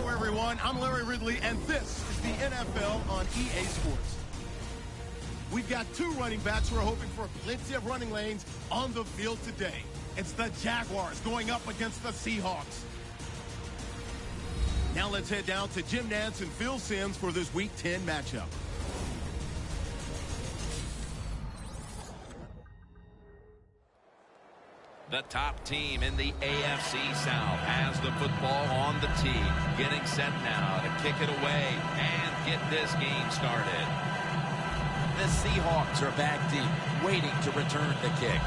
Hello, everyone. I'm Larry Ridley, and this is the NFL on EA Sports. We've got two running backs who are hoping for plenty of running lanes on the field today. It's the Jaguars going up against the Seahawks. Now let's head down to Jim Nantz and Phil Simms for this Week 10 matchup. The top team in the AFC South has the football on the tee, getting set now to kick it away and get this game started. The Seahawks are back deep, waiting to return the kick.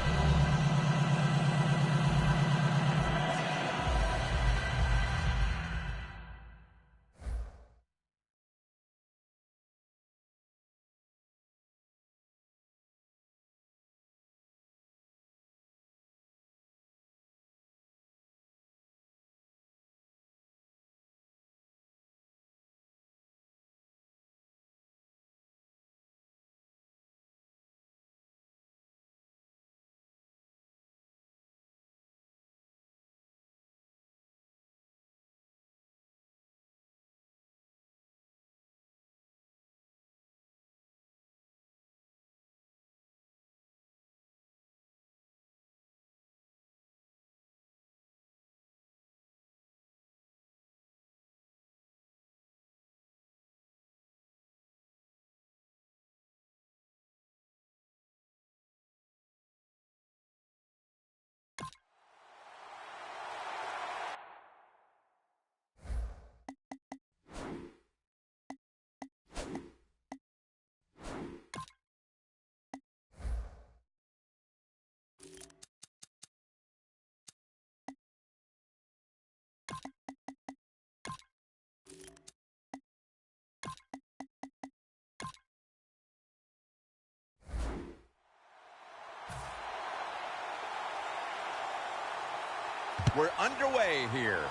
We're underway here.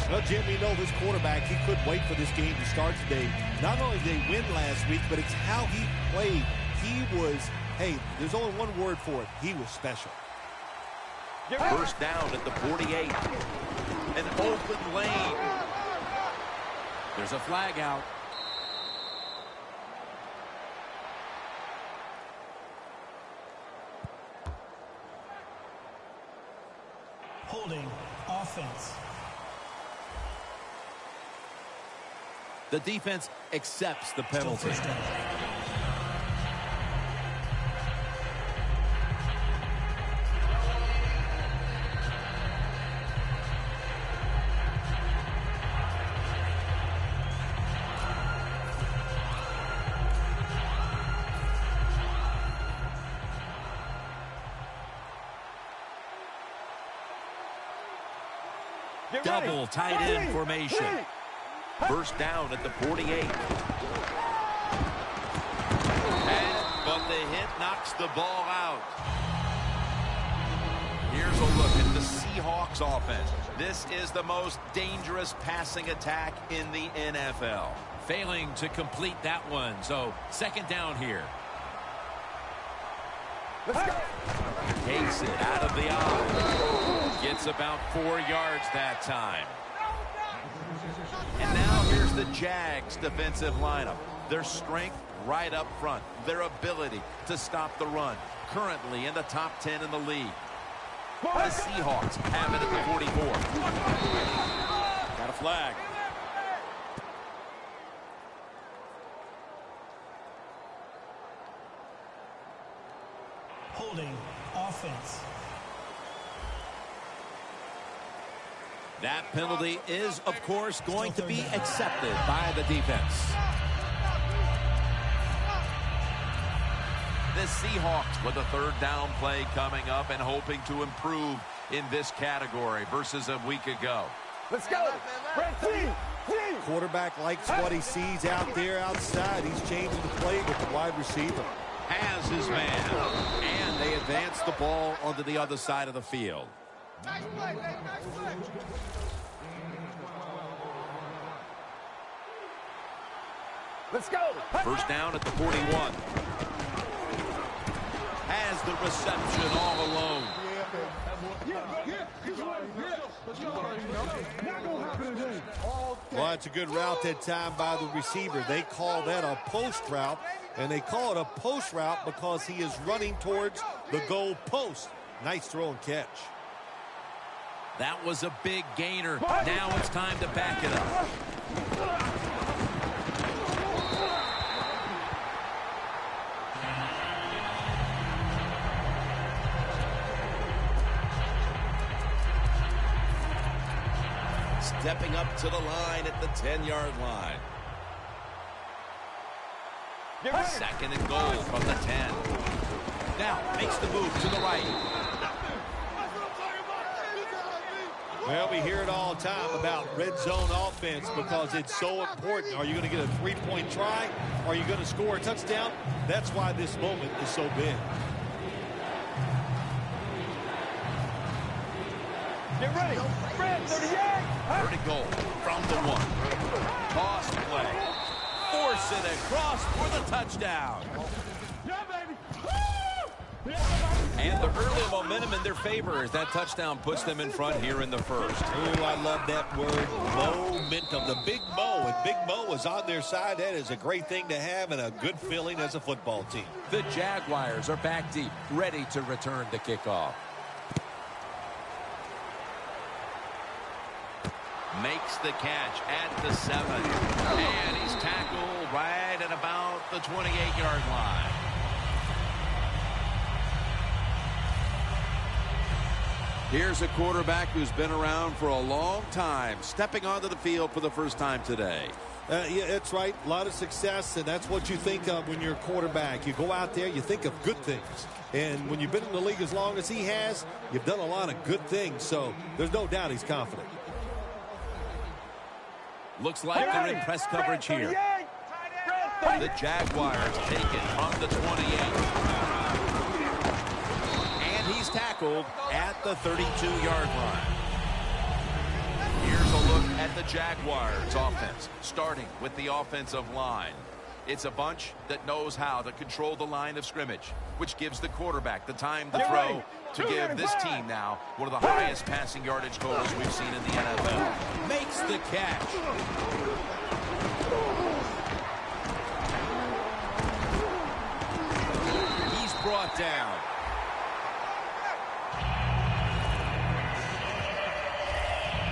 Well, Jim, we know this quarterback, he couldn't wait for this game to start today. Not only did they win last week, but it's how he played. He was, hey, there's only one word for it. He was special. First down at the 48. An open lane. There's a flag out. Holding offense. The defense accepts the penalty. Double tight end formation. First down at the 48. But the hit knocks the ball out. Here's a look at the Seahawks offense. This is the most dangerous passing attack in the NFL. Failing to complete that one, so second down here. Let's go. Takes it out of the eye. Gets about 4 yards that time. And now here's the Jags defensive lineup. Their strength right up front. Their ability to stop the run. Currently in the top 10 in the league. The Seahawks have it at the 44. Got a flag. Holding offense. That penalty is, of course, going to be accepted by the defense. The Seahawks with a third down play coming up and hoping to improve in this category versus a week ago. Let's go. Red team. Quarterback likes what he sees out there outside. He's changing the play with the wide receiver. Has his man. And they advance the ball onto the other side of the field. Nice play, Dave. Nice play. Let's go. First down at the 41. Has the reception all alone. Well, that's a good route that time by the receiver. They call that a post route, and they call it a post route because he is running towards the goal post. Nice throw and catch. That was a big gainer. Now it's time to back it up. Stepping up to the line at the 10-yard line. Second and goal from the 10. Now makes the move to the right. Well, we hear it all the time about red zone offense because it's so important. Are you going to get a three-point try? Are you going to score a touchdown? That's why this moment is so big. Get ready. Red 38. Vertical from the 1. Toss play. Force it across for the touchdown. Yeah, baby. And the early momentum in their favor as that touchdown puts them in front here in the first. Ooh, I love that word, momentum. The Big Mo, and Big Mo is on their side. That is a great thing to have and a good feeling as a football team. The Jaguars are back deep, ready to return the kickoff. Makes the catch at the 7. And he's tackled right at about the 28-yard line. Here's a quarterback who's been around for a long time, stepping onto the field for the first time today. Yeah, that's right. A lot of success, and that's what you think of when you're a quarterback. You go out there, you think of good things. And when you've been in the league as long as he has, you've done a lot of good things. So there's no doubt he's confident. Looks like they're in press coverage here. The Jaguars take it from the 28. And he's tackled at the 32-yard line. Here's a look at the Jaguars offense, starting with the offensive line. It's a bunch that knows how to control the line of scrimmage, which gives the quarterback the time to throw to give this team now one of the highest passing yardage totals we've seen in the NFL. Makes the catch. He's brought down.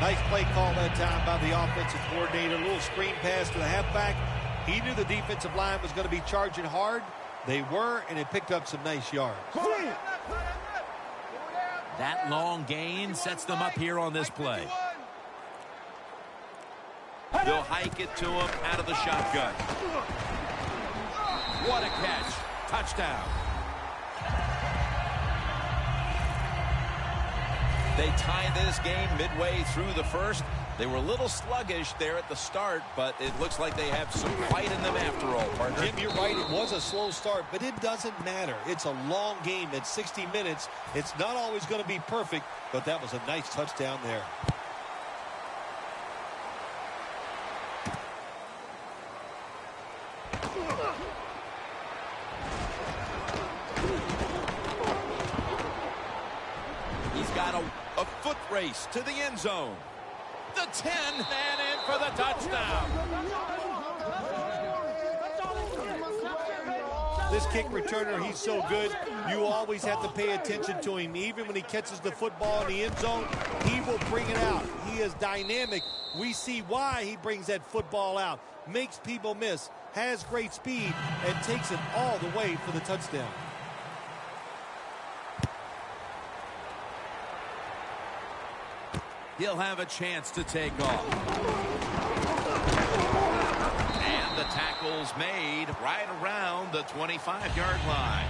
Nice play call that time by the offensive coordinator. A little screen pass to the halfback. He knew the defensive line was going to be charging hard. They were, and it picked up some nice yards. That long gain sets them up here on this play. They'll hike it to him out of the shotgun. What a catch. Touchdown. They tie this game midway through the first. They were a little sluggish there at the start, but it looks like they have some fight in them after all, partner. Jim, you're right. It was a slow start, but it doesn't matter. It's a long game. It's 60 minutes. It's not always going to be perfect, but that was a nice touchdown there. He's got a foot race to the end zone. The 10 and in for the touchdown. This kick returner, he's so good. You always have to pay attention to him. Even when he catches the football in the end zone, he will bring it out. He is dynamic. We see why he brings that football out. Makes people miss. Has great speed and takes it all the way for the touchdown. He'll have a chance to take off. And the tackle's made right around the 25-yard line.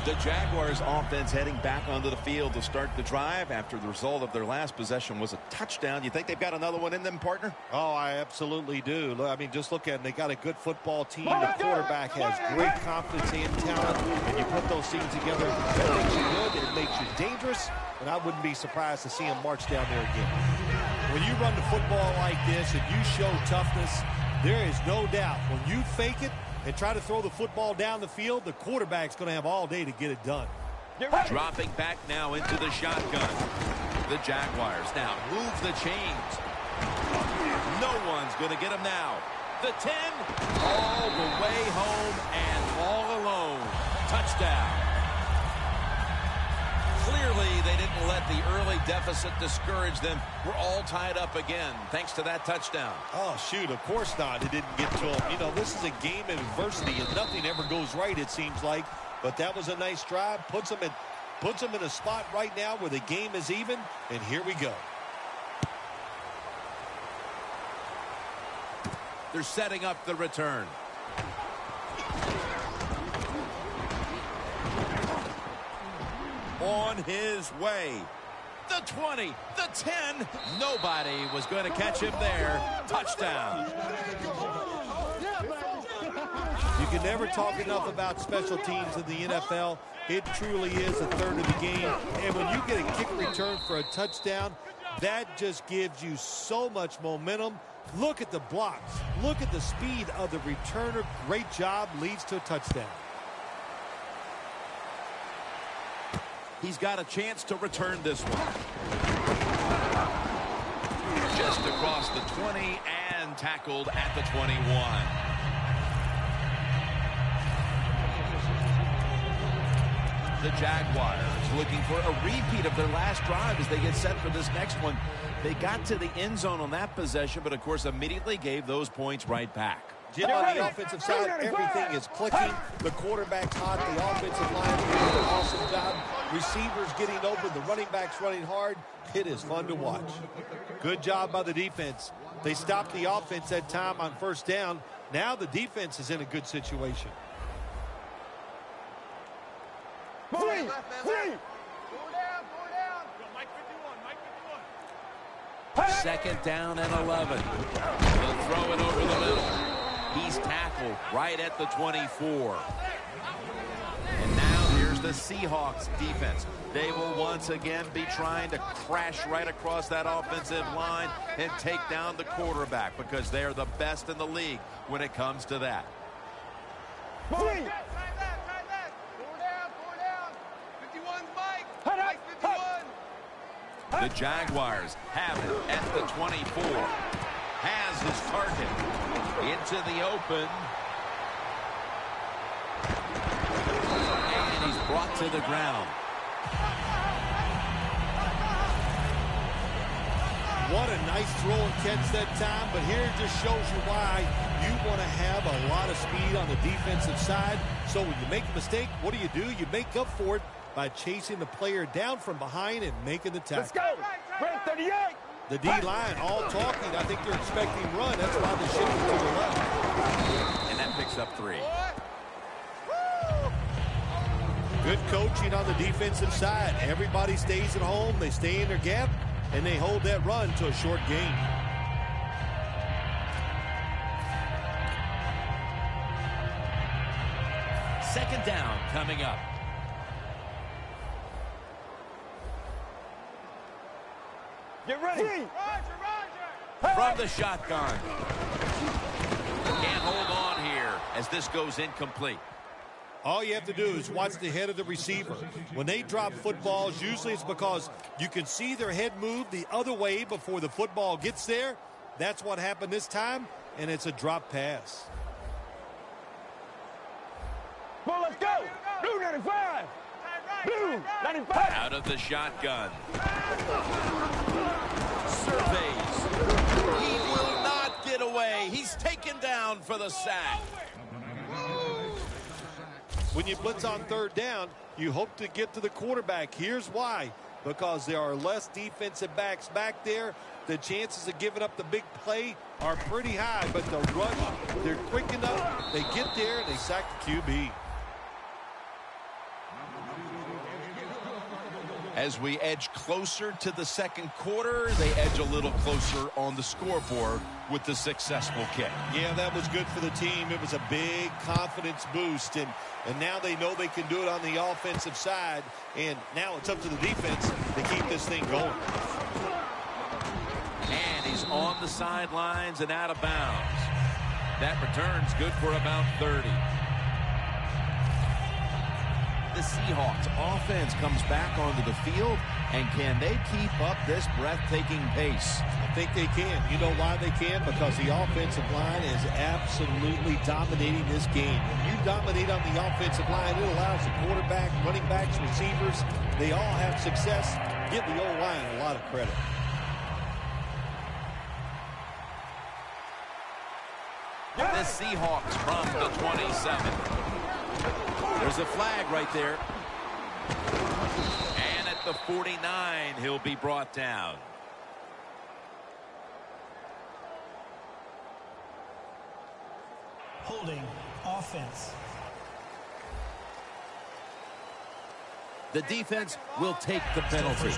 The Jaguars offense heading back onto the field to start the drive after the result of their last possession was a touchdown. You think they've got another one in them, partner? Oh, I absolutely do. I mean, just look at them. They got a good football team. The quarterback has great confidence and talent. And you put those things together, that makes you good. It makes you dangerous. And I wouldn't be surprised to see him march down there again. When you run the football like this and you show toughness, there is no doubt when you fake it and try to throw the football down the field, the quarterback's going to have all day to get it done. Dropping back now into the shotgun. The Jaguars now move the chains. No one's going to get him now. The 10, all the way home and all alone. Touchdown. Clearly, they didn't let the early deficit discourage them. We're all tied up again, thanks to that touchdown. Oh, shoot, of course not. It didn't get to him. You know, this is a game of adversity, and nothing ever goes right, it seems like. But that was a nice drive. Puts them in a spot right now where the game is even, and here we go. They're setting up the return. On his way. The 20, the 10. Nobody was going to catch him there. Touchdown. You can never talk enough about special teams in the NFL. It truly is a third of the game. And when you get a kick return for a touchdown, that just gives you so much momentum. Look at the blocks. Look at the speed of the returner. Great job. Leads to a touchdown. He's got a chance to return this one. Just across the 20 and tackled at the 21. The Jaguars looking for a repeat of their last drive as they get set for this next one. They got to the end zone on that possession, but of course immediately gave those points right back. Jim, on the offensive side, everything is clicking. The quarterback's hot. The offensive line is doing an awesome job. Receivers getting open. The running backs running hard. It is fun to watch. Good job by the defense. They stopped the offense that time on first down. Now the defense is in a good situation. Three. Second down and 11. They'll throw it over the middle. He's tackled right at the 24. And now here's the Seahawks defense. They will once again be trying to crash right across that offensive line and take down the quarterback because they are the best in the league when it comes to that. Three. The Jaguars have it at the 24. Has his target into the open. And he's brought to the ground. What a nice throw and catch that time, but here it just shows you why you want to have a lot of speed on the defensive side. So when you make a mistake, what do? You make up for it by chasing the player down from behind and making the tackle. Let's go. Red 38. The D-line all talking. I think they're expecting run. That's why they're shifting to the left. And that picks up 3. Good coaching on the defensive side. Everybody stays at home. They stay in their gap, and they hold that run to a short gain. Second down coming up. Get ready. Roger. From the shotgun. Can't hold on here as this goes incomplete. All you have to do is watch the head of the receiver. When they drop footballs, usually it's because you can see their head move the other way before the football gets there. That's what happened this time, and it's a drop pass. Well, let's go. Blue 95. Blue 95. Out of the shotgun. Surveys. He will not get away. He's taken down for the sack. When you blitz on third down, you hope to get to the quarterback. Here's why. Because there are less defensive backs back there. The chances of giving up the big play are pretty high. But the rush, they're quick enough. They get there and they sack the QB. As we edge closer to the second quarter, they edge a little closer on the scoreboard with the successful kick. Yeah, that was good for the team. It was a big confidence boost, and now they know they can do it on the offensive side, and now it's up to the defense to keep this thing going. And he's on the sidelines and out of bounds. That return's good for about 30. The Seahawks offense comes back onto the field, and can they keep up this breathtaking pace? I think they can. You know why they can? Because the offensive line is absolutely dominating this game. When you dominate on the offensive line, it allows the quarterback, running backs, receivers, they all have success. Give the O-line a lot of credit. The Seahawks from the 27. There's a flag right there. And at the 49, he'll be brought down. Holding offense. The defense will take the penalty.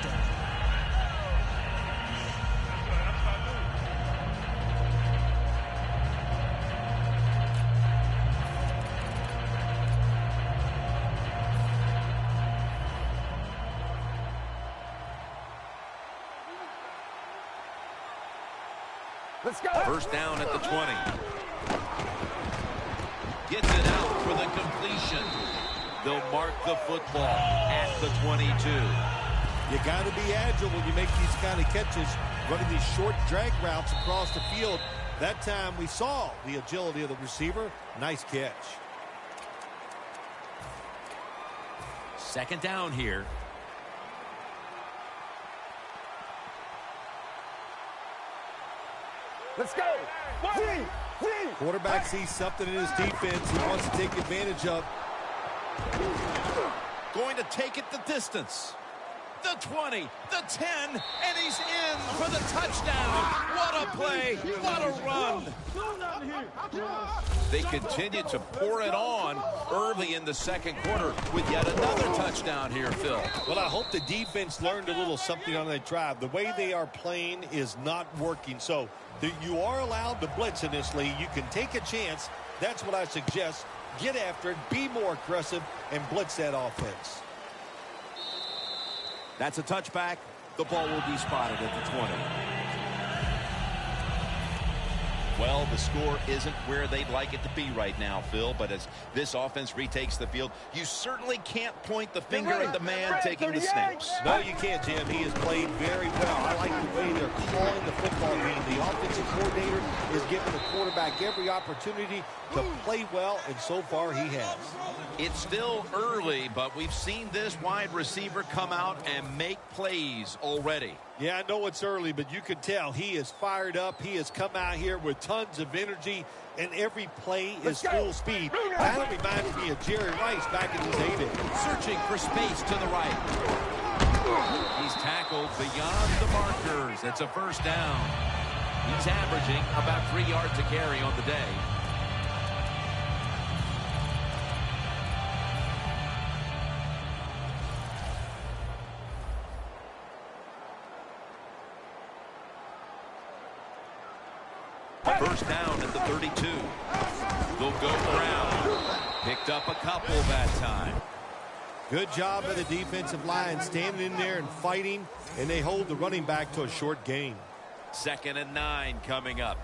Let's go. First down at the 20. Gets it out for the completion. They'll mark the football at the 22. You got to be agile when you make these kind of catches, running these short drag routes across the field. That time we saw the agility of the receiver. Nice catch. Second down here. Let's go. Three. Quarterback sees something in his defense he wants to take advantage of. Going to take it the distance. The 20, the 10, and he's in for the touchdown. What a play. What a run. They continue to pour it on early in the second quarter with yet another touchdown here, Phil. Well, I hope the defense learned a little something on that drive. The way they are playing is not working. So you are allowed to blitz in this league. You can take a chance. That's what I suggest. Get after it, be more aggressive, and blitz that offense. That's a touchback. The ball will be spotted at the 20. Well, the score isn't where they'd like it to be right now, Phil, but as this offense retakes the field, you certainly can't point the finger at the man taking the snaps. No, you can't, Jim. He has played very well. I like the way they're calling the football game. The offensive coordinator is giving the quarterback every opportunity to play well, and so far he has. It's still early, but we've seen this wide receiver come out and make plays already. Yeah, I know it's early, but you can tell he is fired up. He has come out here with tons of energy, and every play is full speed. Kind of reminds me of Jerry Rice back in his heyday. Searching for space to the right. He's tackled beyond the markers. It's a first down. He's averaging about 3 yards a carry on the day. First down at the 32. They'll go around. Picked up a couple that time. Good job by the defensive line, standing in there and fighting, and they hold the running back to a short gain. 2nd and 9 coming up.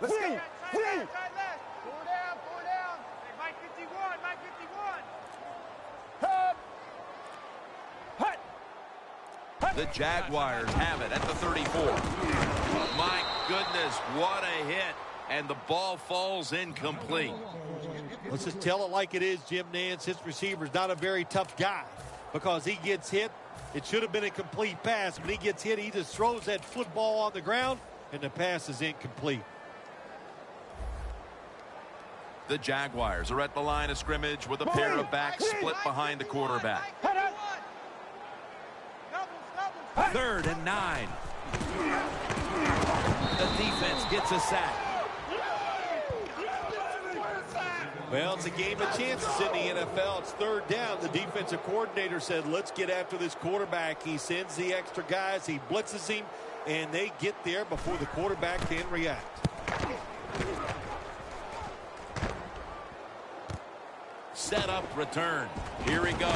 Let's go. Three. Four down. Hey, Mike 51, Mike 51. The Jaguars have it at the 34. My goodness, what a hit. And the ball falls incomplete. Let's just tell it like it is, Jim Nance. His receiver's not a very tough guy because he gets hit. It should have been a complete pass. When he gets hit, he just throws that football on the ground, and the pass is incomplete. The Jaguars are at the line of scrimmage with a pair of backs split behind the quarterback. 3rd and 9. The defense gets a sack. Well, it's a game of chances in the NFL. It's third down. The defensive coordinator said, let's get after this quarterback. He sends the extra guys. He blitzes him, and they get there before the quarterback can react. Set up, return. Here he goes.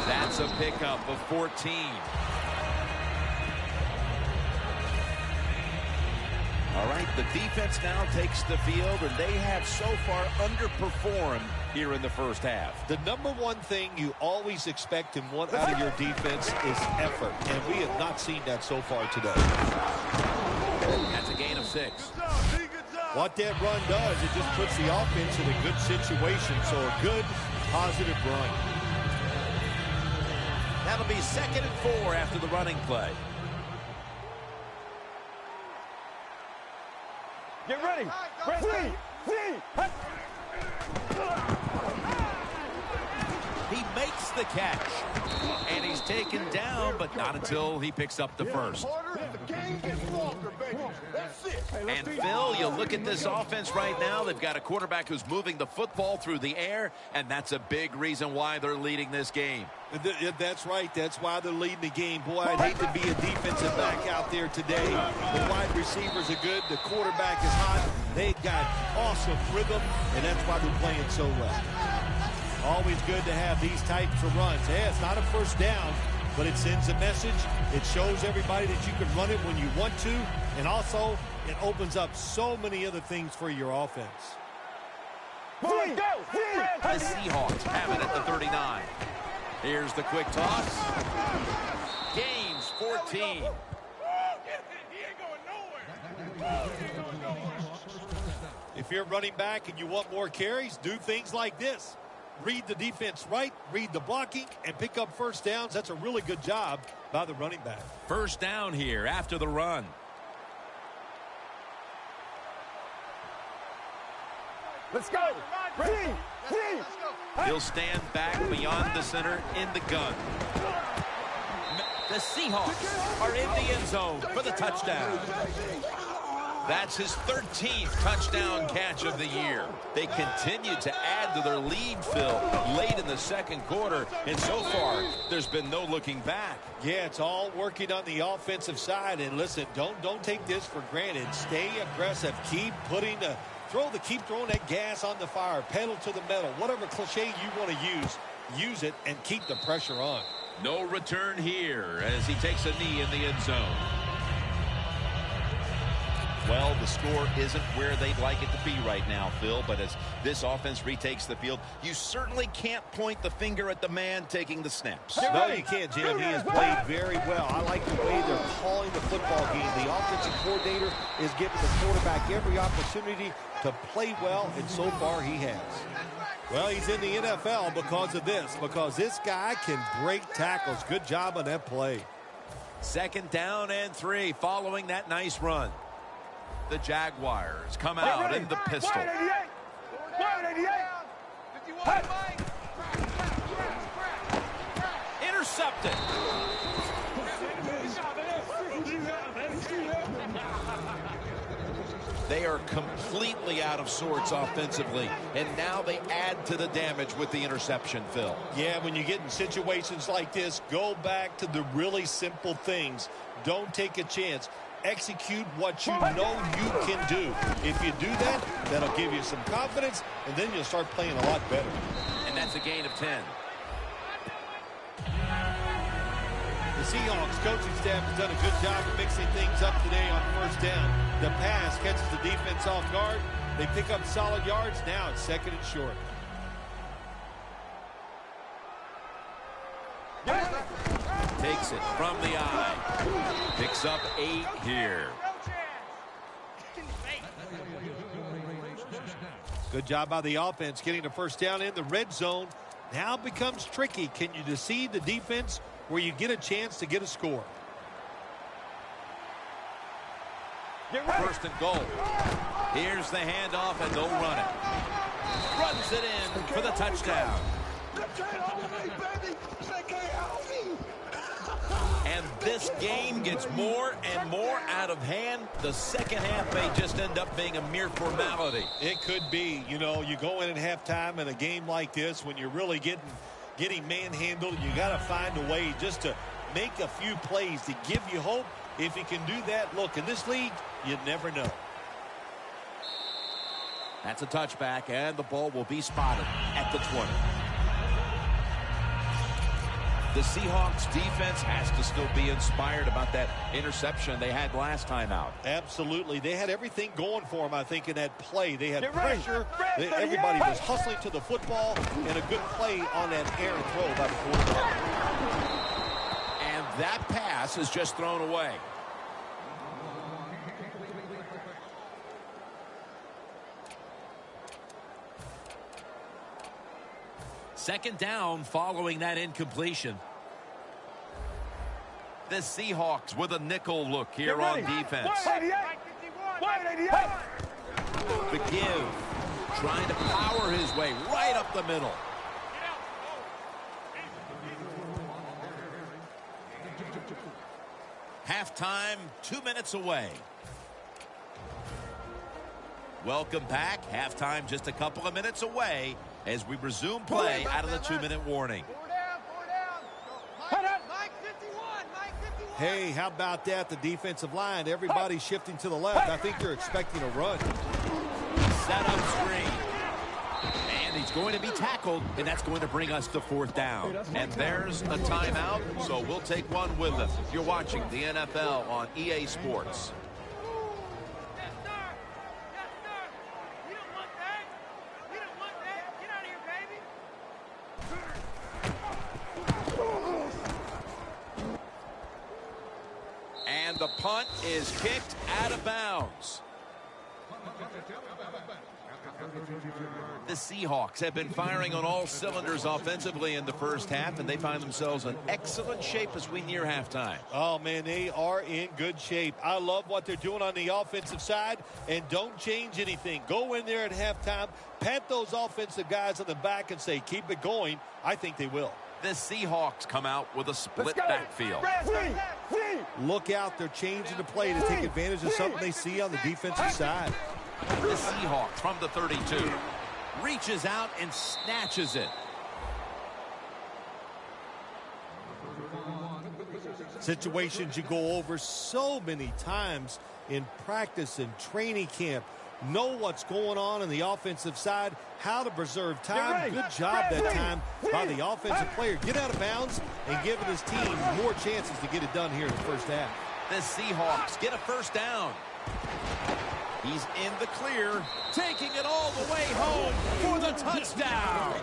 That's a pickup of 14. All right, the defense now takes the field, and they have so far underperformed here in the first half. The number one thing you always expect and want out of your defense is effort, and we have not seen that so far today. That's a gain of 6. What that run does, it just puts the offense in a good situation, so a good, positive run. That'll be 2nd and 4 after the running play. Get ready. Ready. He makes the catch, and he's taken down, but not until he picks up the first. And Phil, you look at this offense right now, they've got a quarterback who's moving the football through the air, and that's a big reason why they're leading this game. That's right. That's why they're leading the game. Boy, I'd hate to be a defensive back out there today. The wide receivers are good. The quarterback is hot. They've got awesome rhythm, and that's why they're playing so well. Always good to have these types of runs. Yeah, it's not a first down, but it sends a message. It shows everybody that you can run it when you want to, and also it opens up so many other things for your offense. The Seahawks have it at the 39. Here's the quick toss. Gains 14. If you're running back and you want more carries, do things like this. Read the defense right, read the blocking, and pick up first downs. That's a really good job by the running back. First down here after the run. Let's go. Ready. He'll stand back beyond the center in the gun. The Seahawks are in the end zone for the touchdown. That's his 13th touchdown catch of the year. They continue to add to their lead, Phil, late in the second quarter, and so far, there's been no looking back. Yeah, it's all working on the offensive side, and listen, don't take this for granted. Stay aggressive. Keep throwing that gas on the fire, pedal to the metal, whatever cliche you want to use it and keep the pressure on. No return here as he takes a knee in the end zone. Well, the score isn't where they'd like it to be right now, Phil, but as this offense retakes the field, you certainly can't point the finger at the man taking the snaps. No, you can't, Jim. He has played very well. I like the way they're calling the football game. The offensive coordinator is giving the quarterback every opportunity to play well, and so far he has. Well, he's in the NFL because of this, because this guy can break tackles. Good job on that play. 2nd down and 3 following that nice run. The Jaguars come out in the pistol. Intercepted. They are completely out of sorts offensively, and now they add to the damage with the interception, Phil. Yeah, when you get in situations like this, go back to the really simple things. Don't take a chance. Execute what you know you can do. If you do that, that'll give you some confidence, and then you'll start playing a lot better. And that's a gain of 10. The Seahawks coaching staff has done a good job of mixing things up today on first down. The pass catches the defense off guard. They pick up solid yards. Now it's 2nd and short. Takes it from the eye. Picks up 8 here. Good job by the offense getting the first down in the red zone. Now becomes tricky. Can you deceive the defense where you get a chance to get a score? First and goal. Here's the handoff, and they'll run it. Runs it in for the touchdown. And this game gets more and more out of hand. The second half may just end up being a mere formality. It could be. You know, you go in at halftime in a game like this when you're really getting manhandled. You got to find a way just to make a few plays to give you hope. If you can do that, look, in this league, you never know. That's a touchback, and the ball will be spotted at the 20. The Seahawks defense has to still be inspired about that interception they had last time out. Absolutely. They had everything going for them, I think, in that play. They had pressure. Everybody was hustling to the football, and a good play on that errant throw by the quarterback. And that pass is just thrown away. Second down following that incompletion. The Seahawks with a nickel look here on defense. The give, trying to power his way right up the middle. Halftime, 2 minutes away. Welcome back. Halftime just a couple of minutes away as we resume play out of the 2-minute warning. Hey, how about that? The defensive line, everybody's shifting to the left. I think they're expecting a run. Set up screen. And he's going to be tackled, and that's going to bring us to fourth down. And there's a timeout, so we'll take one with us. You're watching the NFL on EA Sports. And the punt is kicked out of bounds. The Seahawks have been firing on all cylinders offensively in the first half, and they find themselves in excellent shape as we near halftime. Oh, man, they are in good shape. I love what they're doing on the offensive side, and don't change anything. Go in there at halftime, pat those offensive guys on the back and say, keep it going. I think they will. The Seahawks come out with a split backfield. Look out, they're changing the play to take advantage of something they see on the defensive side. The Seahawks from the 32 reaches out and snatches it. Situations you go over so many times in practice and training camp. Know what's going on the offensive side, how to preserve time. Good job that time by the offensive player. Get out of bounds and giving his team more chances to get it done here in the first half. The Seahawks get a first down. He's in the clear, taking it all the way home for the touchdown.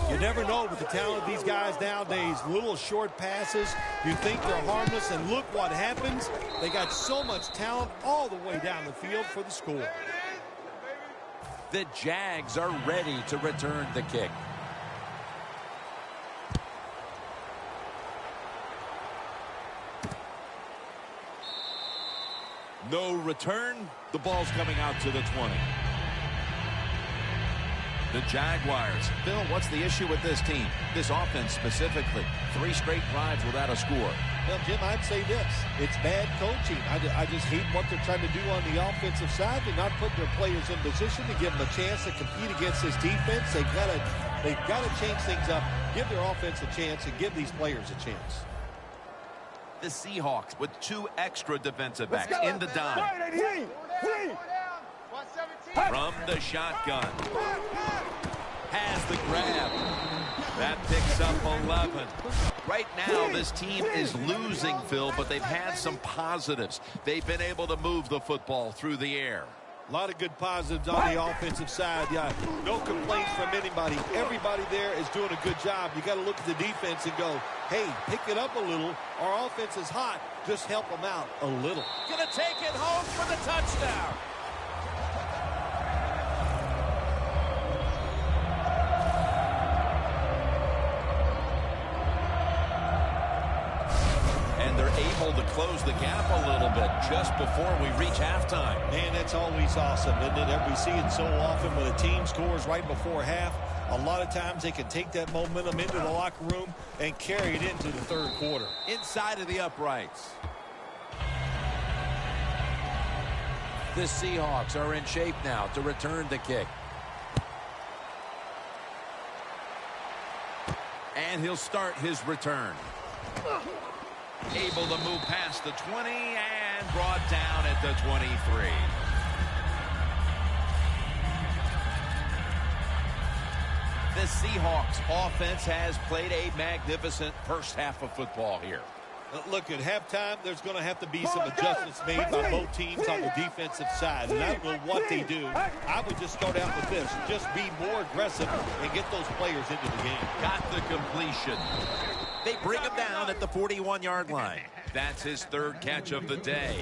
You never know with the talent of these guys nowadays. Little short passes, you think they're harmless, and look what happens. They got so much talent all the way down the field for the score. The Jags are ready to return the kick. No return. The ball's coming out to the 20. The Jaguars. Bill, what's the issue with this team? This offense specifically. 3 straight drives without a score. Well, Jim, I'd say this. It's bad coaching. I just hate what they're trying to do on the offensive side. They're not putting their players in position to give them a chance to compete against this defense. They've got to change things up, give their offense a chance, and give these players a chance. The Seahawks with 2 extra defensive backs in the dime. From the shotgun. Has the grab. That picks up 11. Right now, this team is losing, Phil, but they've had some positives. They've been able to move the football through the air. A lot of good positives on the offensive side. Yeah, no complaints from anybody. Everybody there is doing a good job. You got to look at the defense and go, hey, pick it up a little. Our offense is hot. Just help them out a little. Gonna take it home for the touchdown. And they're able to close the gap a little bit just before we reach halftime. Man, that's always awesome, isn't it? We see it so often when a team scores right before half. A lot of times they can take that momentum into the locker room and carry it into the third quarter. Inside of the uprights. The Seahawks are in shape now to return the kick. And he'll start his return. Able to move past the 20 and brought down at the 23. The Seahawks offense has played a magnificent first half of football here. Look, at halftime, there's going to have to be some adjustments made by both teams on the defensive side. And I don't know what they do. I would just start out with this. Just be more aggressive and get those players into the game. Got the completion. They bring him down at the 41-yard line. That's his third catch of the day.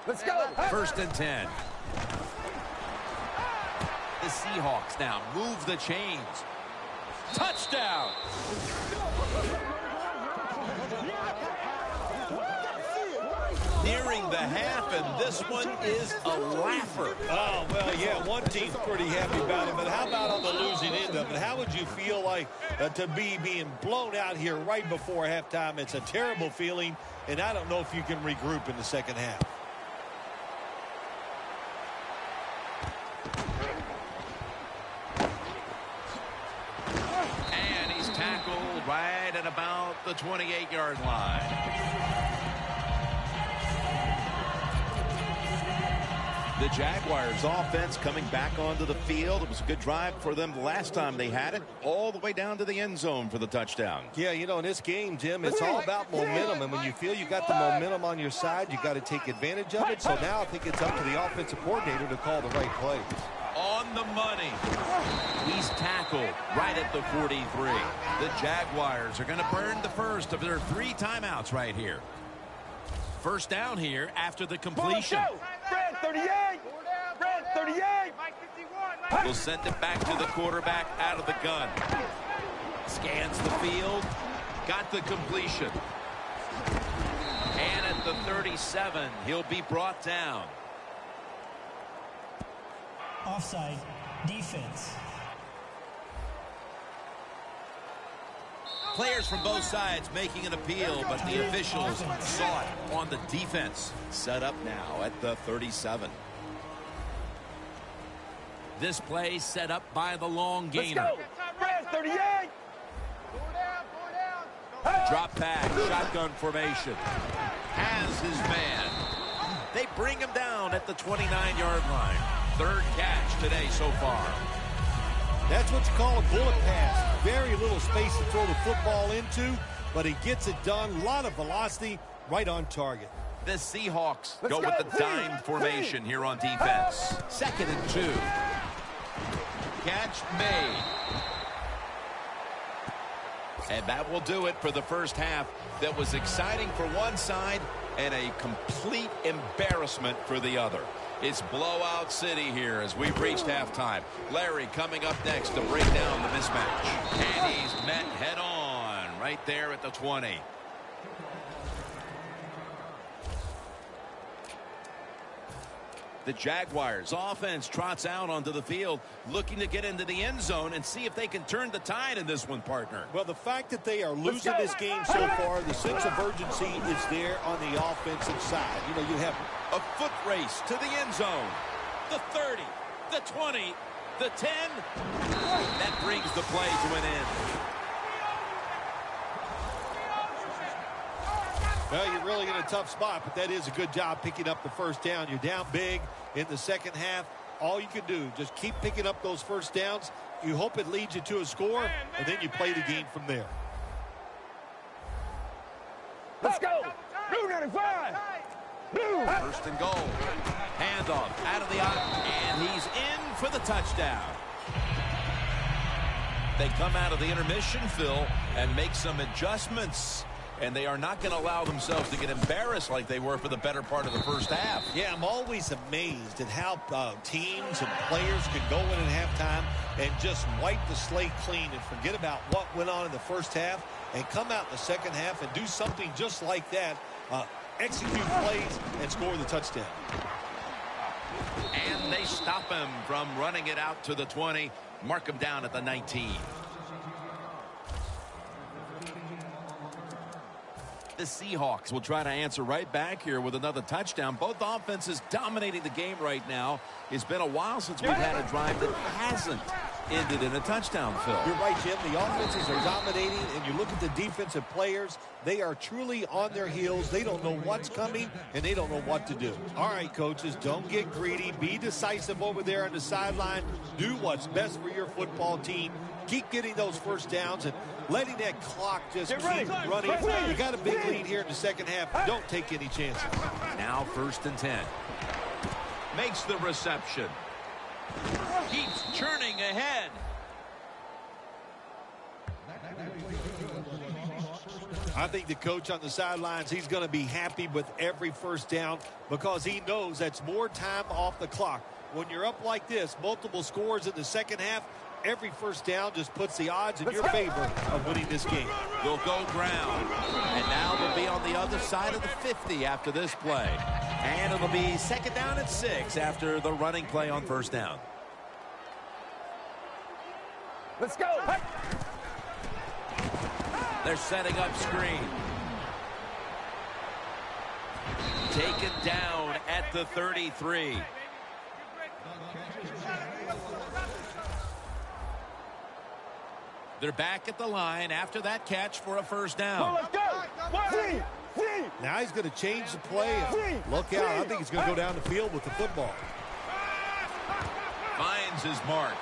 Let's go. First and 10. The Seahawks now move the chains. Touchdown! Nearing the half, and this one is a laugher. Oh, well, yeah, one team's pretty happy about it, but how about on the losing end of it? How would you feel like to be being blown out here right before halftime? It's a terrible feeling, and I don't know if you can regroup in the second half. And he's tackled right at about the 28-yard line. The Jaguars offense coming back onto the field. It was a good drive for them the last time they had it, all the way down to the end zone for the touchdown. Yeah, you know, in this game, Jim, it's all about momentum. And when you feel you got the momentum on your side, you got to take advantage of it. So now I think it's up to the offensive coordinator to call the right plays. On the money. He's tackled right at the 43. The Jaguars are going to burn the first of their 3 timeouts right here. First down here after the completion. Brad 38. Brad 38. We'll send it back to the quarterback out of the gun. Scans the field. Got the completion. And at the 37, he'll be brought down. Offside. Defense. Players from both sides making an appeal, but the officials saw it on the defense. Set up now at the 37. This play set up by the long gainer. Let's go. Brad 38. Drop back, shotgun formation. Has his man. They bring him down at the 29-yard line. Third catch today so far. That's what you call a bullet pass. Very little space to throw the football into, but he gets it done. A lot of velocity, right on target. The Seahawks go with the dime formation here on defense. 2nd and 2. Catch made. And that will do it for the first half. That was exciting for one side and a complete embarrassment for the other. It's blowout city here as we've reached halftime. Larry coming up next to break down the mismatch. And he's met head on right there at the 20. The Jaguars offense trots out onto the field, looking to get into the end zone and see if they can turn the tide in this one, partner. Well, the fact that they are losing this game so far, the sense of urgency is there on the offensive side. You know, you have a foot race to the end zone. The 30, the 20, the 10. That brings the play to an end. Well, you're really in a tough spot, but that is a good job picking up the first down. You're down big in the second half. All you can do, just keep picking up those first downs. You hope it leads you to a score, and then you play the game from there. Let's go. Blue 95. Blue. First and goal. Handoff out of the eye, and he's in for the touchdown. They come out of the intermission, Phil, and make some adjustments. And they are not going to allow themselves to get embarrassed like they were for the better part of the first half. Yeah, I'm always amazed at how teams and players can go in at halftime and just wipe the slate clean and forget about what went on in the first half and come out in the second half and do something just like that. execute plays, and score the touchdown. And they stop him from running it out to the 20. Mark him down at the 19. The Seahawks will try to answer right back here with another touchdown. Both offenses dominating the game right now. It's been a while since we've had a drive that hasn't ended in a touchdown, Phil. You're right, Jim. The offenses are dominating, and you look at the defensive players, they are truly on their heels. They don't know what's coming, and they don't know what to do. All right, coaches, don't get greedy. Be decisive over there on the sideline. Do what's best for your football team. Keep getting those first downs and letting that clock just keep running. You got a big lead here in the second half. Don't take any chances. Now 1st and 10. Makes the reception. Keeps churning ahead. I think the coach on the sidelines, he's going to be happy with every first down because he knows that's more time off the clock. When you're up like this, multiple scores in the second half, every first down just puts the odds in your favor of winning this game. They'll go ground. And now they'll be on the other side of the 50 after this play. And it'll be 2nd down and 6 after the running play on 1st down. Let's go. They're setting up screen. Taken down at the 33. They're back at the line after that catch for a 1st down. Let's go. Now he's going to change the play. Look out. I think he's going to go down the field with the football. Finds his mark.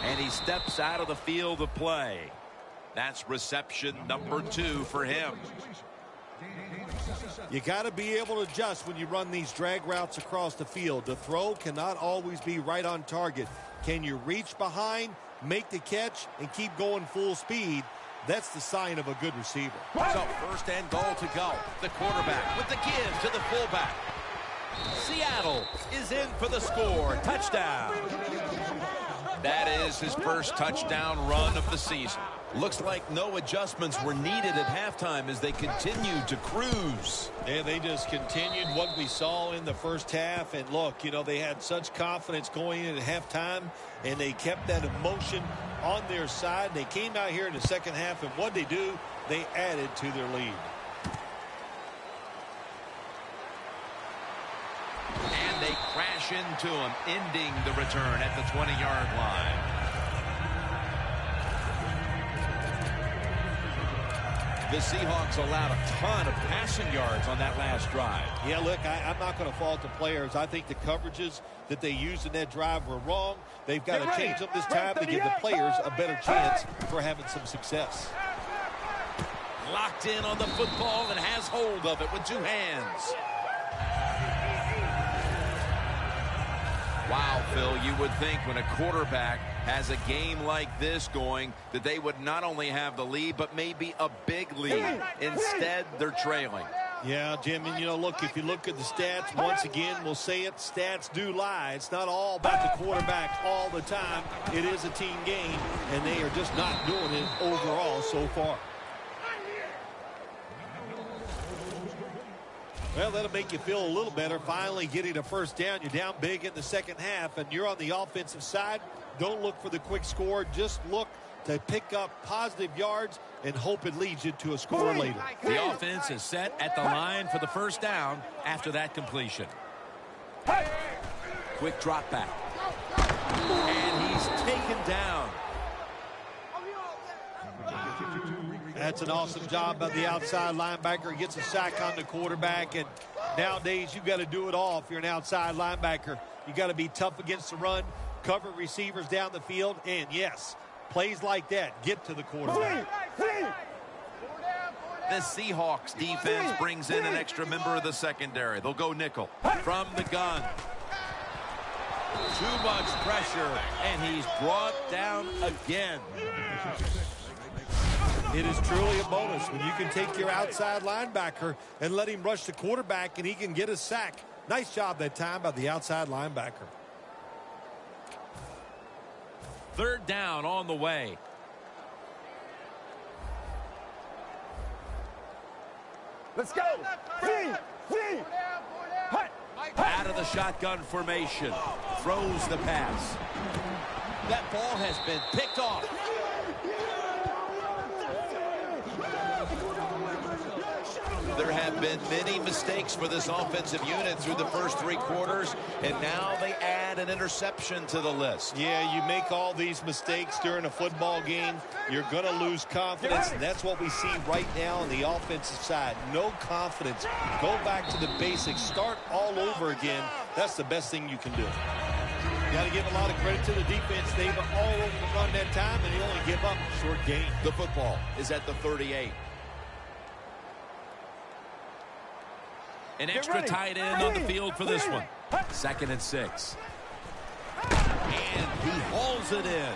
And he steps out of the field of play. That's reception number 2 for him. You got to be able to adjust when you run these drag routes across the field. The throw cannot always be right on target. Can you reach behind, make the catch, and keep going full speed? That's the sign of a good receiver. So 1st and goal to go. The quarterback with the give to the fullback. Seattle is in for the score. Touchdown. That is his first touchdown run of the season. Looks like no adjustments were needed at halftime as they continued to cruise. And they just continued what we saw in the first half. And look, you know, they had such confidence going in at halftime, and they kept that emotion on their side. They came out here in the second half, and what they do, they added to their lead. And they crash into him, ending the return at the 20-yard line. The Seahawks allowed a ton of passing yards on that last drive. Yeah, look, I'm not going to fault the players. I think the coverages that they used in that drive were wrong. They've got to change them this time to give the players a better chance for having some success. Locked in on the football and has hold of it with 2 hands. Wow, Phil, you would think when a quarterback has a game like this going that they would not only have the lead but maybe a big lead. Instead, they're trailing. Yeah, Jim, and you know, look, if you look at the stats, once again, we'll say it, stats do lie. It's not all about the quarterback all the time. It is a team game, and they are just not doing it overall so far. Well, that'll make you feel a little better. Finally getting a first down. You're down big in the second half, and you're on the offensive side. Don't look for the quick score. Just look to pick up positive yards and hope it leads you to a score later. The offense is set at the line for the first down after that completion. Quick drop back. And he's taken down. That's an awesome job by the outside linebacker. He gets a sack on the quarterback, and nowadays you've got to do it all if you're an outside linebacker. You got to be tough against the run, cover receivers down the field, and yes, plays like that get to the quarterback. The Seahawks defense brings in an extra member of the secondary. They'll go nickel from the gun. Too much pressure, and he's brought down again. It is truly a bonus when you can take your outside linebacker and let him rush the quarterback and he can get a sack. Nice job that time by the outside linebacker. 3rd down on the way. Let's go. V. Hut. Out of the shotgun formation. Throws the pass. That ball has been picked off. There have been many mistakes for this offensive unit through the first 3 quarters, and now they add an interception to the list. Yeah, you make all these mistakes during a football game, you're going to lose confidence, and that's what we see right now on the offensive side. No confidence. Go back to the basics. Start all over again. That's the best thing you can do. You got to give a lot of credit to the defense. They were all over the run that time, and they only give up a short gain. The football is at the 38. An extra tight end on the field for this one. 2nd and 6. And he hauls it in.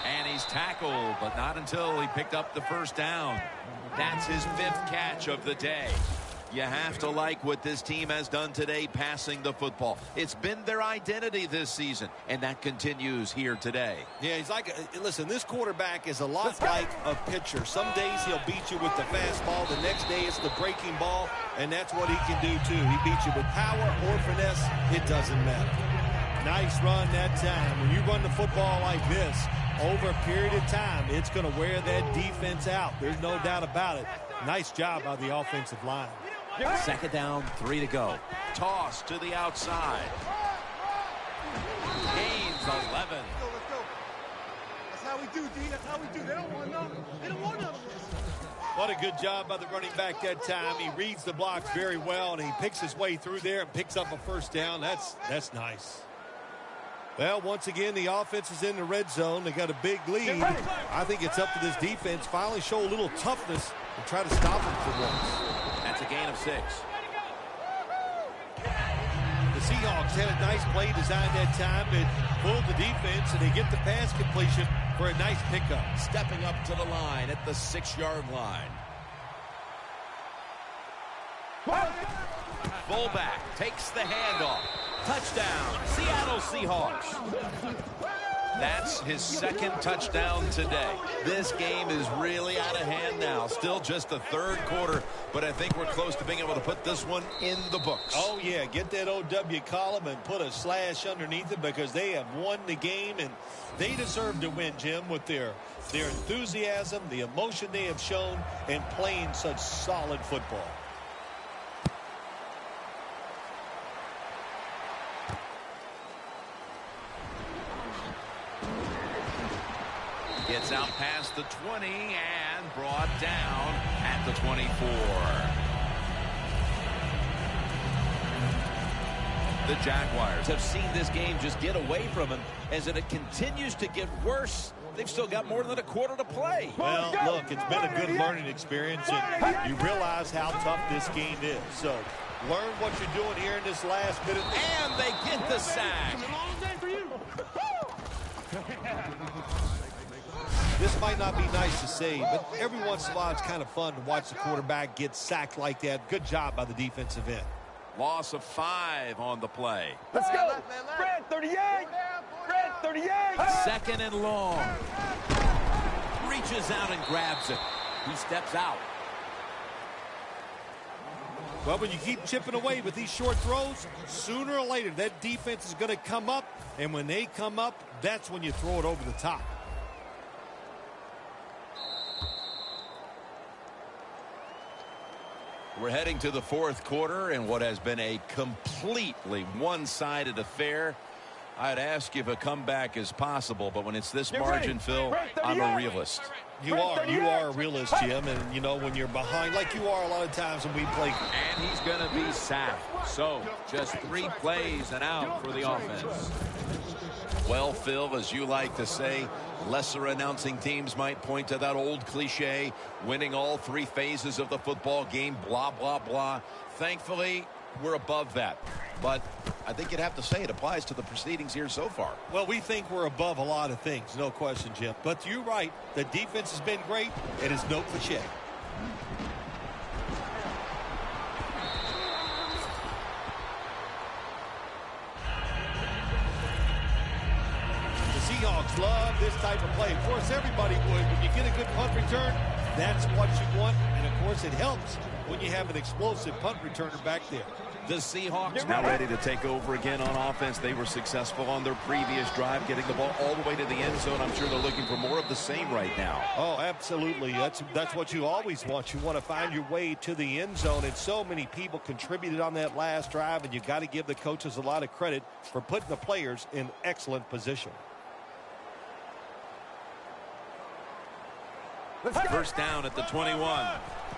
And he's tackled, but not until he picked up the first down. That's his 5th catch of the day. You have to like what this team has done today passing the football. It's been their identity this season, and that continues here today. Yeah, he's like, listen, this quarterback is a lot like a pitcher. Some days he'll beat you with the fastball. The next day it's the breaking ball, and that's what he can do too. He beats you with power or finesse. It doesn't matter. Nice run that time. When you run the football like this, over a period of time, it's going to wear that defense out. There's no doubt about it. Nice job by the offensive line. 2nd down, 3 to go. Toss to the outside. Gains 11. Let's go. That's how we do, D. That's how we do. They don't want none. They don't want none of this. What a good job by the running back that time. He reads the blocks very well, and he picks his way through there and picks up a first down. That's nice. Well, once again, the offense is in the red zone. They got a big lead. I think it's up to this defense finally show a little toughness and try to stop them for once. That's a gain of 6. The Seahawks had a nice play design that time. It pulled the defense, and they get the pass completion for a nice pickup. Stepping up to the line at the 6-yard line. Fullback takes the handoff. Touchdown, Seattle Seahawks. That's his 2nd touchdown today. This game is really out of hand now. Still just the 3rd quarter, but I think we're close to being able to put this one in the books. Oh, yeah. Get that OW column and put a slash underneath it because they have won the game, and they deserve to win, Jim, with their enthusiasm, the emotion they have shown, and playing such solid football. Gets out past the 20 and brought down at the 24. The Jaguars have seen this game just get away from him. As it continues to get worse, they've still got more than a quarter to play. Well, look, it's been a good learning experience, and you realize how tough this game is. So learn what you're doing here in this last minute. And they get the sack. This might not be nice to say, but every once in a while it's kind of fun to watch the quarterback get sacked like that. Good job by the defensive end. Loss of 5 on the play. Let's go. Fred, 38. Fred, 38. 2nd and long. Reaches out and grabs it. He steps out. Well, when you keep chipping away with these short throws, sooner or later that defense is going to come up, and when they come up, that's when you throw it over the top. We're heading to the 4th quarter in what has been a completely one-sided affair. I'd ask if a comeback is possible, but when it's this margin, Phil, I'm a realist. You are a realist, Jim, and you know when you're behind, like you are a lot of times when we play. And he's going to be sacked. So just 3 plays and out for the offense. Well, Phil, as you like to say, lesser announcing teams might point to that old cliche, winning all 3 phases of the football game, blah, blah, blah. Thankfully, we're above that. But I think you'd have to say it applies to the proceedings here so far. Well, we think we're above a lot of things, no question, Jim. But you're right. The defense has been great. It is no cliche. Seahawks love this type of play. Of course, everybody would. When you get a good punt return, that's what you want. And, of course, it helps when you have an explosive punt returner back there. The Seahawks now ready to take over again on offense. They were successful on their previous drive, getting the ball all the way to the end zone. I'm sure they're looking for more of the same right now. Oh, absolutely. That's what you always want. You want to find your way to the end zone, and so many people contributed on that last drive, and you got to give the coaches a lot of credit for putting the players in excellent position. First down at the 21.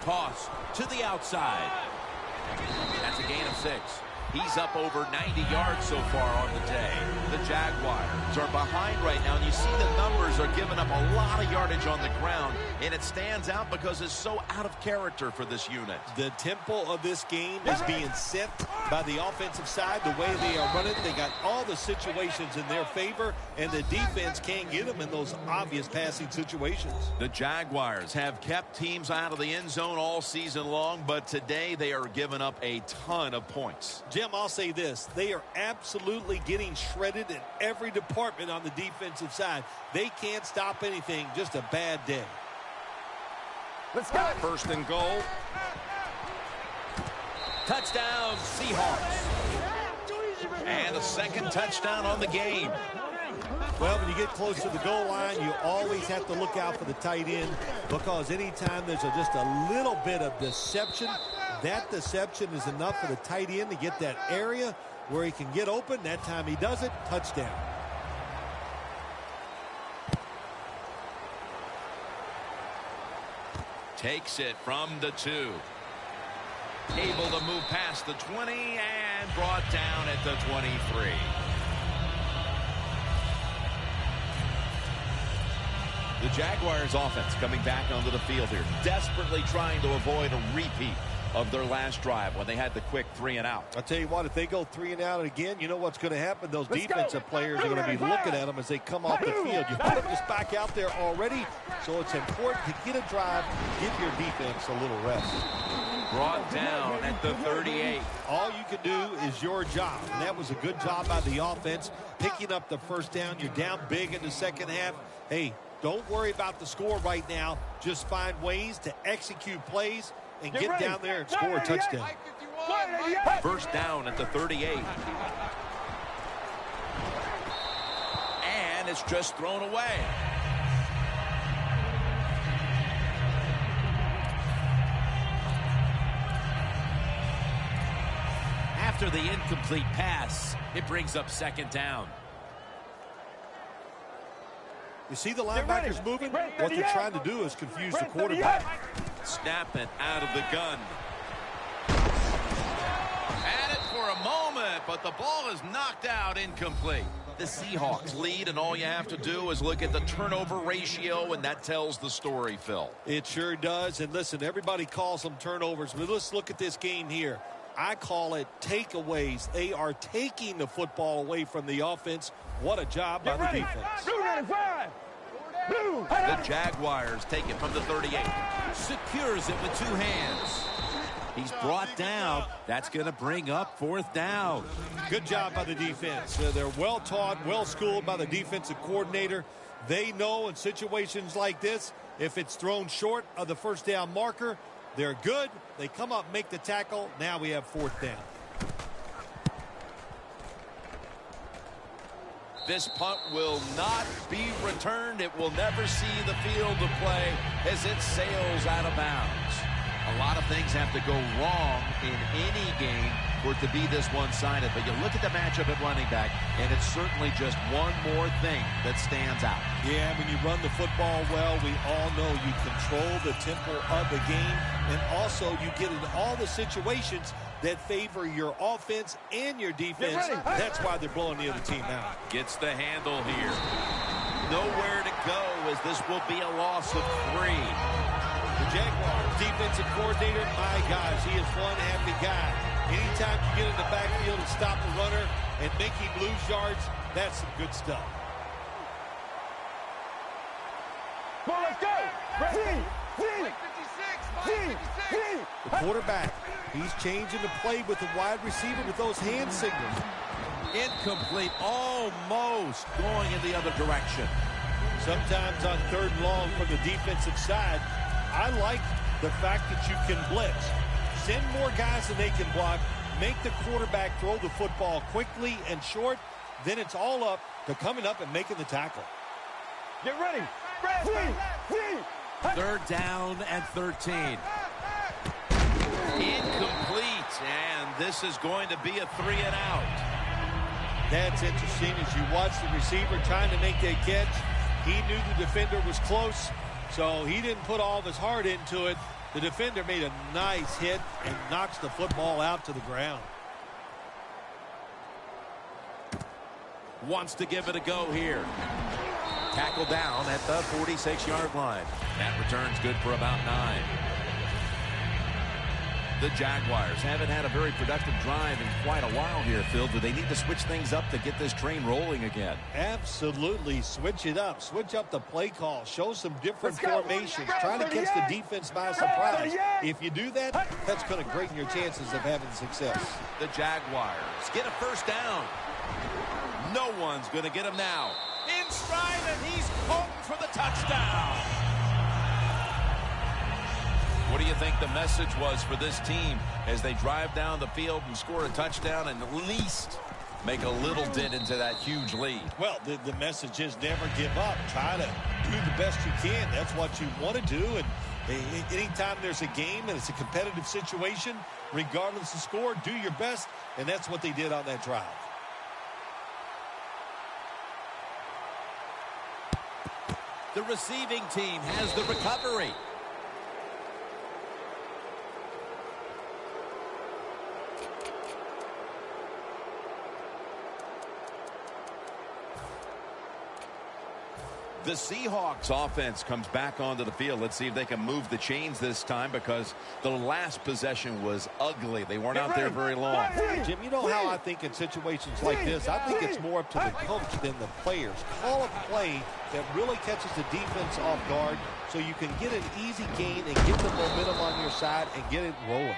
Toss to the outside. That's a gain of 6. He's up over 90 yards so far on the day. The Jaguars are behind right now, and you see the numbers are giving up a lot of yardage on the ground, and it stands out because it's so out of character for this unit. The tempo of this game is being set by the offensive side. The way they are running, they got all the situations in their favor, and the defense can't get them in those obvious passing situations. The Jaguars have kept teams out of the end zone all season long, but today they are giving up a ton of points. Jim, I'll say this. They are absolutely getting shredded in every department on the defensive side. They can't stop anything. Just a bad day. Let's go. First and goal. Touchdown, Seahawks. And a second touchdown on the game. Well, when you get close to the goal line, you always have to look out for the tight end, because anytime there's just a little bit of deception, that deception is enough for the tight end to get that area where he can get open. That time he does it. Touchdown. Takes it from the 2. Able to move past the 20 and brought down at the 23. The Jaguars offense coming back onto the field here, desperately trying to avoid a repeat of their last drive when they had the quick 3 and out. I'll tell you what, if they go 3 and out again, you know what's going to happen? Those defensive players are going to be looking at them as they come off the field. You put them just back out there already, so it's important to get a drive, give your defense a little rest. Brought down at the 38. All you can do is your job, and that was a good job by the offense, picking up the first down. You're down big in the second half. Hey, don't worry about the score right now. Just find ways to execute plays and get down there and score a touchdown. First down at the 38. And it's just thrown away. After the incomplete pass, it brings up second down. You see the linebackers moving? What they're trying to do is confuse the quarterback. Snap it out of the gun. Had it for a moment, but the ball is knocked out, incomplete. The Seahawks lead, and all you have to do is look at the turnover ratio, and that tells the story, Phil. It sure does. And listen, everybody calls them turnovers, but let's look at this game here. I call it takeaways. They are taking the football away from the offense. What a job by the defense. The Jaguars take it from the 38. Secures it with 2 hands. He's brought down. That's going to bring up fourth down. Good job by the defense. They're well taught, well schooled by the defensive coordinator. They know in situations like this, if it's thrown short of the first down marker, they're good. They come up, make the tackle. Now we have fourth down. This punt will not be returned. It will never see the field of play as it sails out of bounds. A lot of things have to go wrong in any game for it to be this one-sided. But you look at the matchup at running back, and it's certainly just one more thing that stands out. Yeah, when you run the football well, we all know you control the tempo of the game, and also you get into all the situations that favor your offense and your defense. That's why they're blowing the other team out. Gets the handle here. Nowhere to go, as this will be a loss of 3. The Jaguars defensive coordinator, my gosh, he is one happy guy. Anytime you get in the backfield and stop the runner and make him lose yards, that's some good stuff. Come on, let's go. The quarterback, he's changing the play with the wide receiver with those hand signals. Incomplete, almost going in the other direction. Sometimes on 3rd and long from the defensive side, I like the fact that you can blitz. Send more guys than they can block. Make the quarterback throw the football quickly and short. Then it's all up to coming up and making the tackle. Get ready. Third down and 13. Incomplete, and this is going to be a 3-and-out. That's interesting. As you watch the receiver trying to make that catch, he knew the defender was close, so he didn't put all of his heart into it. The defender made a nice hit and knocks the football out to the ground. Wants to give it a go here. Tackle down at the 46-yard line. That return's good for about 9. The Jaguars haven't had a very productive drive in quite a while here, Phil. Do they need to switch things up to get this train rolling again? Absolutely. Switch it up. Switch up the play call. Show some different formations. Try to catch the defense by surprise. If you do that, that's going to greaten your chances of having success. The Jaguars get a first down. No one's going to get him now. In stride, and he's home for the touchdown. What do you think the message was for this team as they drive down the field and score a touchdown and at least make a little dent into that huge lead? Well, the message is never give up. Try to do the best you can. That's what you want to do. And anytime there's a game and it's a competitive situation, regardless of score, do your best. And that's what they did on that drive. The receiving team has the recovery. The Seahawks offense comes back onto the field. Let's see if they can move the chains this time, because the last possession was ugly. They weren't out there very long. Jim, you know how I think in situations like this, I think it's more up to the coach than the players. Call a play that really catches the defense off guard so you can get an easy gain and get the momentum on your side and get it rolling.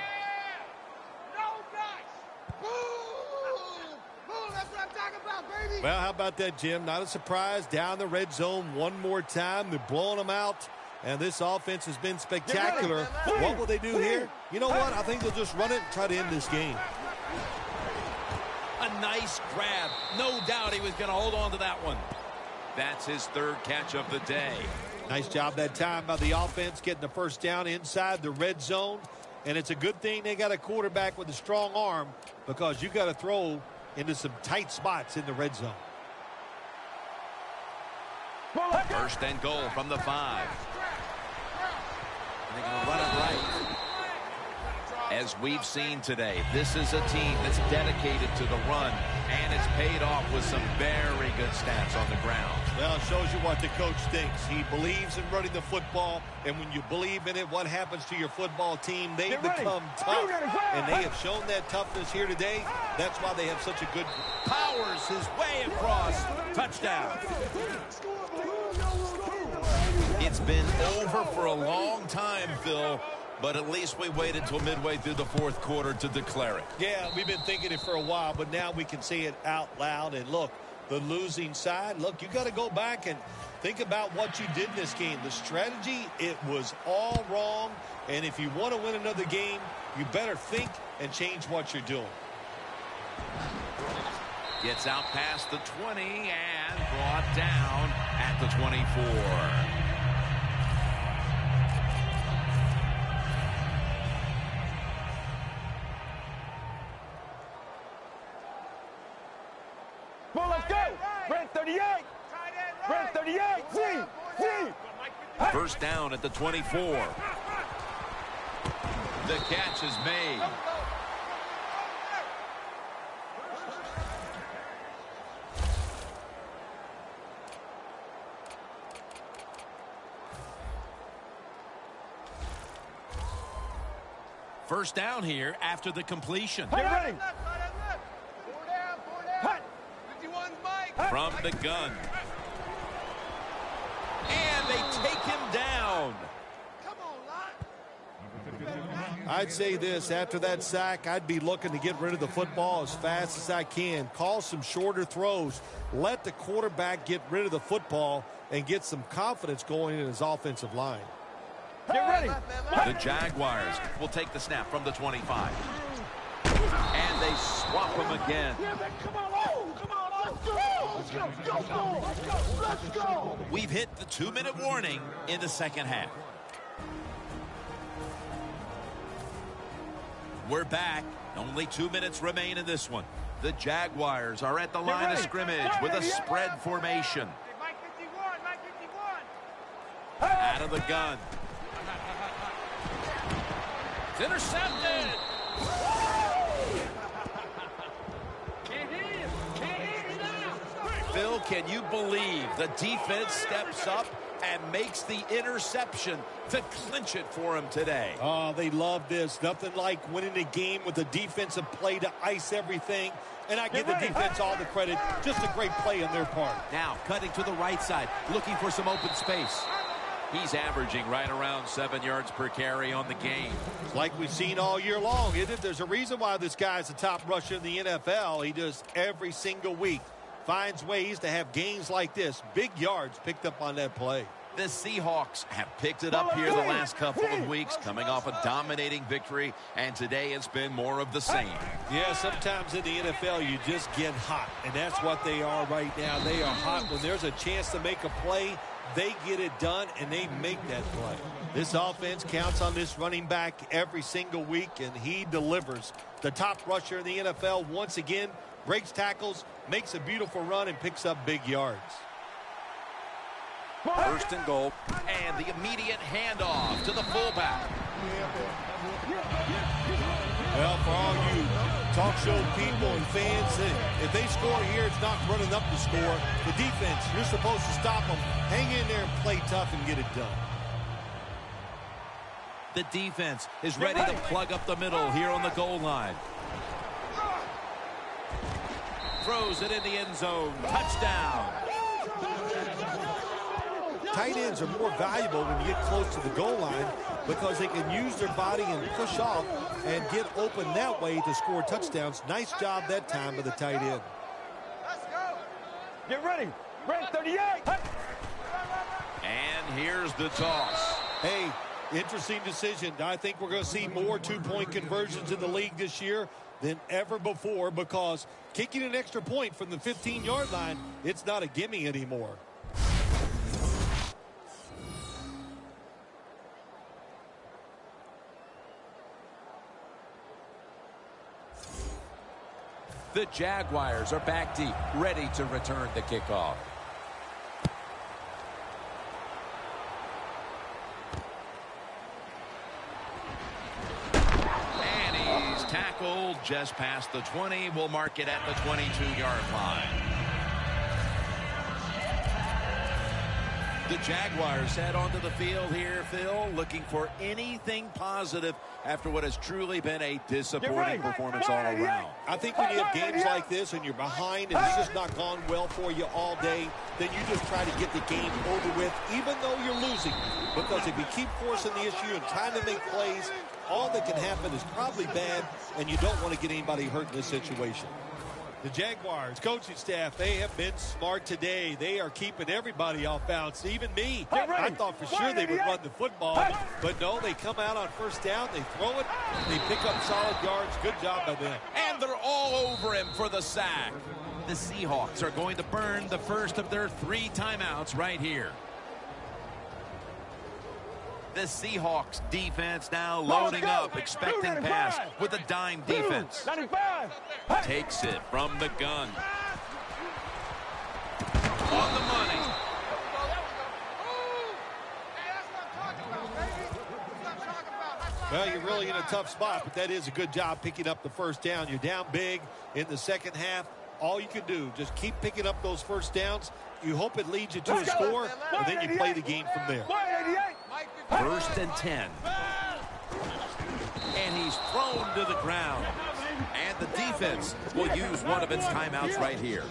Well, how about that, Jim? Not a surprise. Down the red zone one more time. They're blowing them out. And this offense has been spectacular. What will they do here? You know what? I think they'll just run it and try to end this game. A nice grab. No doubt he was going to hold on to that one. That's his third catch of the day. Nice job that time by the offense getting the first down inside the red zone. And it's a good thing they got a quarterback with a strong arm, because you got to throw into some tight spots in the red zone. First and goal from the 5. They're going to run it right. As we've seen today, this is a team that's dedicated to the run, and it's paid off with some very good stats on the ground. Well, it shows you what the coach thinks. He believes in running the football, and when you believe in it, what happens to your football team? They become tough, and they have shown that toughness here today. That's why they have such a good... Powers his way across. Touchdown. It's been over for a long time, Phil, but at least we waited till midway through the fourth quarter to declare it. Yeah, we've been thinking it for a while, but now we can say it out loud. And look, the losing side, look, you got to go back and think about what you did in this game. The strategy, it was all wrong. And if you want to win another game, you better think and change what you're doing. Gets out past the 20 and brought down at the 24. Well, let's go. Red 38. Red 38. Z. First down at the 24. The catch is made. First down here after the completion. Get ready. From the gun. And they take him down. I'd say this, after that sack, I'd be looking to get rid of the football as fast as I can. Call some shorter throws. Let the quarterback get rid of the football and get some confidence going in his offensive line. Get ready. The Jaguars will take the snap from the 25. And they swap him again. Come on, let's go. We've hit the 2-minute warning in the second half. We're back. Only 2 minutes remain in this one. The Jaguars are at the line of scrimmage with a spread formation. Mike 51. Out of the gun. It's intercepted. Phil, can you believe the defense steps up and makes the interception to clinch it for him today? Oh, they love this. Nothing like winning a game with a defensive play to ice everything. And I give the defense all the credit. Just a great play on their part. Now cutting to the right side, looking for some open space. He's averaging right around 7 yards per carry on the game. It's like we've seen all year long, isn't it? There's a reason why this guy's the top rusher in the NFL. He does every single week. Finds ways to have games like this. Big yards picked up on that play. The Seahawks have picked it up here the last couple of weeks, coming off a dominating victory, and today it's been more of the same. Yeah, sometimes in the NFL you just get hot, and that's what they are right now. They are hot. When there's a chance to make a play, they get it done, and they make that play. This offense counts on this running back every single week, and he delivers. The top rusher in the NFL once again breaks tackles, makes a beautiful run, and picks up big yards. First and goal, and the immediate handoff to the fullback. Well, for all you talk show people and fans, if they score here, it's not running up the score. The defense, you're supposed to stop them. Hang in there and play tough and get it done. The defense is ready to plug up the middle here on the goal line. Throws it in the end zone. Touchdown. Tight ends are more valuable when you get close to the goal line because they can use their body and push off and get open that way to score touchdowns. Nice job that time by the tight end. Let's go. Get ready. Red 38. And here's the toss. Hey, interesting decision. I think we're going to see more two-point conversions in the league this year than ever before because kicking an extra point from the 15-yard line, it's not a gimme anymore. The Jaguars are back deep, ready to return the kickoff. And he's tackled just past the 20. We'll mark it at the 22-yard line. The Jaguars head onto the field here, Phil, looking for anything positive after what has truly been a disappointing performance all around. I think when you have games like this and you're behind and it's just not gone well for you all day, then you just try to get the game over with, even though you're losing. Because if you keep forcing the issue and trying to make plays, all that can happen is probably bad, and you don't want to get anybody hurt in this situation. The Jaguars coaching staff, they have been smart today. They are keeping everybody off balance, even me. I thought for sure they would run the football, but no, they come out on first down, they throw it, they pick up solid yards. Good job by them. And they're all over him for the sack. The Seahawks are going to burn the first of their 3 timeouts right here. The Seahawks defense now loading up, expecting pass with a dime defense. 95. Takes it from the gun. On the money. Well, you're really in a tough spot, but that is a good job picking up the first down. You're down big in the second half. All you can do, just keep picking up those first downs. You hope it leads you to a score, and then you play the game from there. 1st and 10. And he's thrown to the ground. And the defense will use one of its timeouts right here.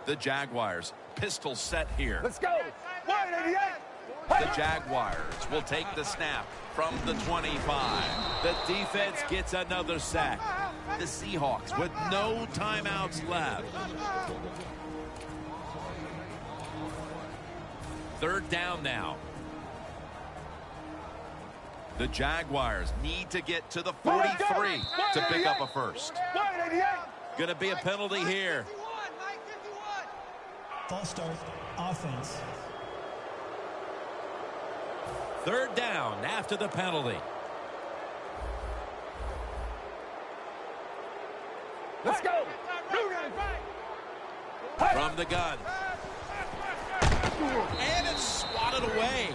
The Jaguars, pistol set here. Let's go. 188. The Jaguars will take the snap from the 25. The defense gets another sack. the Seahawks with no timeouts left. Third down now. The Jaguars need to get to the 43 to pick up a first. Going to be a penalty here. False start, offense. Third down after the penalty. Let's go. From the gun. And it's swatted away.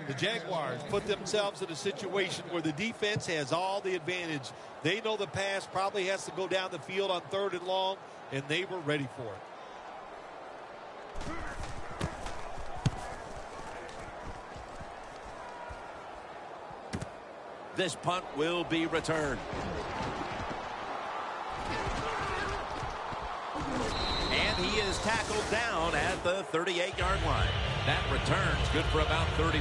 The Jaguars put themselves in a situation where the defense has all the advantage. They know the pass probably has to go down the field on 3rd and long, and they were ready for it. This punt will be returned. And he is tackled down at the 38-yard line. That return's good for about 31.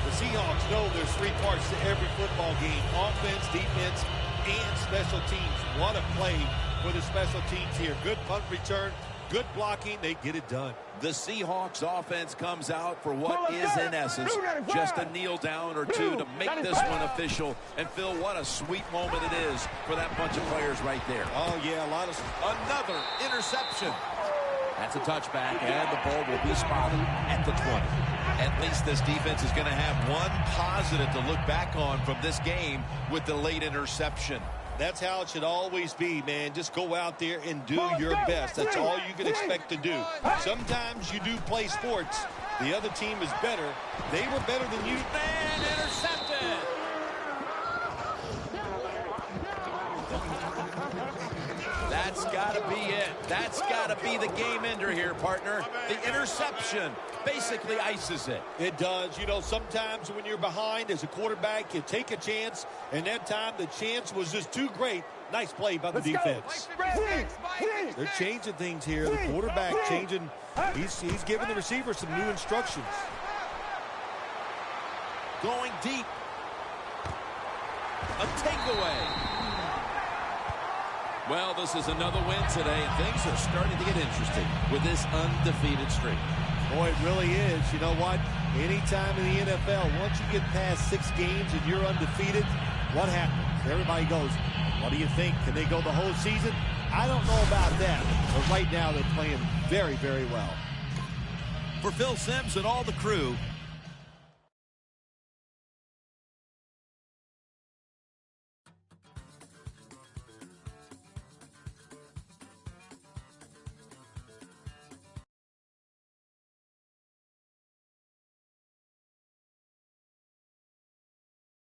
The Seahawks know there's 3 parts to every football game: offense, defense, and special teams. What a play for the special teams here. Good punt return, good blocking. They get it done. The Seahawks offense comes out for what is, in essence, just a kneel down or two to make this one official. And, Phil, what a sweet moment it is for that bunch of players right there. Oh, yeah, a lot of... Another interception. That's a touchback, and the ball will be spotted at the 20. At least this defense is going to have one positive to look back on from this game with the late interception. That's how it should always be, man. Just go out there and do your best. That's all you can expect to do. Sometimes you do play sports. The other team is better. They were better than you. And intercepted. That's got to be it. That's got to be the game ender here, partner. The interception basically ices it. It does. You know, sometimes when you're behind as a quarterback, you take a chance, and that time the chance was just too great. Nice play by the defense. They're changing things here. The quarterback changing. He's giving the receiver some new instructions. Going deep. A takeaway. Well, this is another win today, and things are starting to get interesting with this undefeated streak. Boy, it really is. You know what? Anytime in the NFL, once you get past 6 games and you're undefeated, what happens? Everybody goes, what do you think? Can they go the whole season? I don't know about that. But right now, they're playing very, very well. For Phil Simms and all the crew,